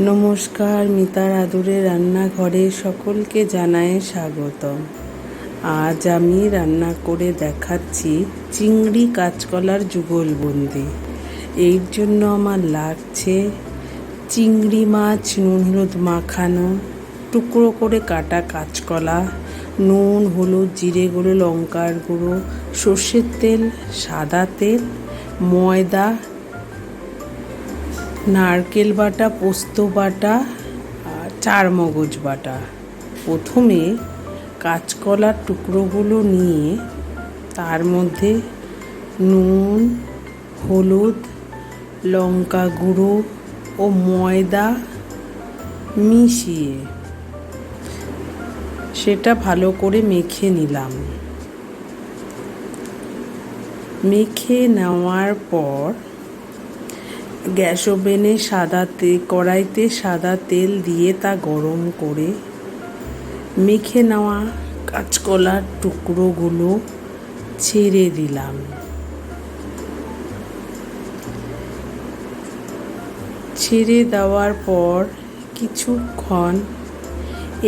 নমস্কার, মিতার আদুরে রান্নাঘরে সকলকে জানাই স্বাগতম। আজ আমি রান্না করে দেখাচ্ছি চিংড়ি কাঁচকলার যুগলবন্দি। এর জন্য আমার লাগছে চিংড়ি মাছ নুন হলুদ মাখানো, টুকরো করে কাটা কাঁচকলা, নুন হলুদ জিরে গুঁড়ো লঙ্কার গুঁড়ো, সর্ষের তেল, সাদা তেল, ময়দা, নারকেল বাটা, পোস্ত বাটা আর চারমগজ বাটা। প্রথমে কাঁচকলার টুকরোগুলো নিয়ে তার মধ্যে নুন হলুদ লঙ্কা গুঁড়ো ও ময়দা মিশিয়ে সেটা ভালো করে মেখে নিলাম। মেখে নেওয়ার পর গ্যাস ওভেনে কড়াইতে সাদা তেল দিয়ে তা গরম করে মেখে নেওয়া কাঁচকলার টুকরোগুলো ছেড়ে দিলাম। ছেড়ে দেওয়ার পর কিছুক্ষণ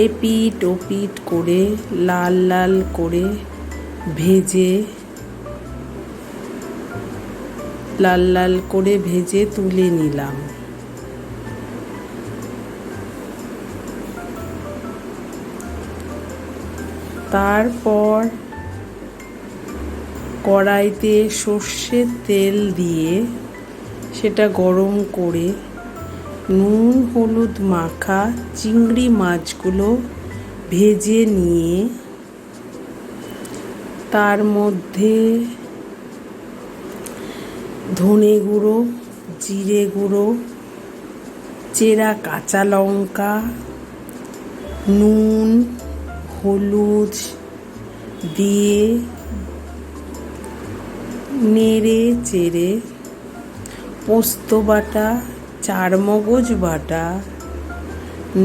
এপিট ওপিট করে লাল লাল করে ভেজে তুলে নিলাম। তারপর কড়াইতে সর্ষের তেল দিয়ে সেটা গরম করে নুন হলুদ মাখা চিংড়ি মাছগুলো ভেজে নিয়ে তার মধ্যে ধনে গুঁড়ো জিরে গুঁড়ো চেরা কাঁচা লঙ্কা নুন হলুদ দিয়ে নেড়ে চেড়ে পোস্ত বাটা চারমগজ বাটা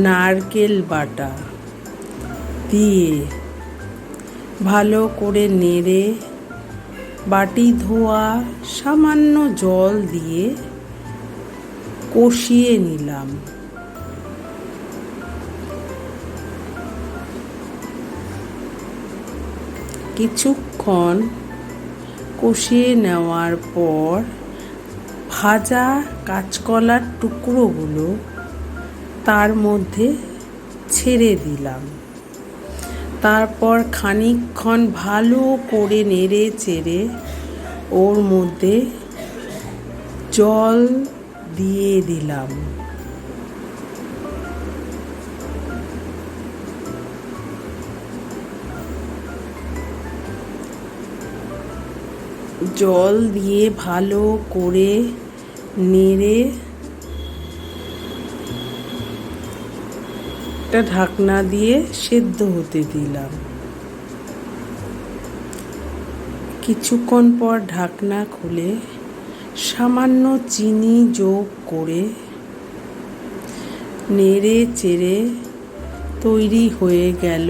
নারকেল বাটা দিয়ে ভালো করে নেড়ে বাটি ধোয়া সামান্য জল দিয়ে কষিয়ে নিলাম। কিছুক্ষণ কষিয়ে নেওয়ার পর ভাজা কাঁচকলার টুকরোগুলো তার মধ্যে ছেড়ে দিলাম। তারপর খানিকক্ষণ ভালো করে নেড়ে চেড়ে ওর মধ্যে জল দিয়ে দিলাম। জল দিয়ে ভালো করে নেড়ে একটা ঢাকনা দিয়ে সেদ্ধ হতে দিলাম। কিছুক্ষণ পর ঢাকনা খুলে সামান্য চিনি যোগ করে নেড়ে চেড়ে তৈরি হয়ে গেল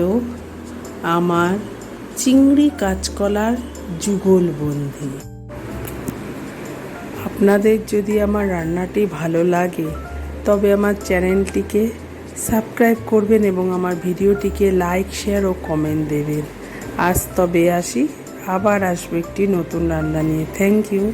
আমার চিংড়ি কাঁচকলার যুগলবন্দি। আপনাদের যদি আমার রান্নাটি ভালো লাগে তবে আমার চ্যানেলটিকে সাবস্ক্রাইব করবেন এবং আমার ভিডিওটিকে লাইক শেয়ার ও কমেন্ট দেবেন। আজ তবে আসি, আবার আসবো একটি নতুন রান্না নিয়ে। Thank you.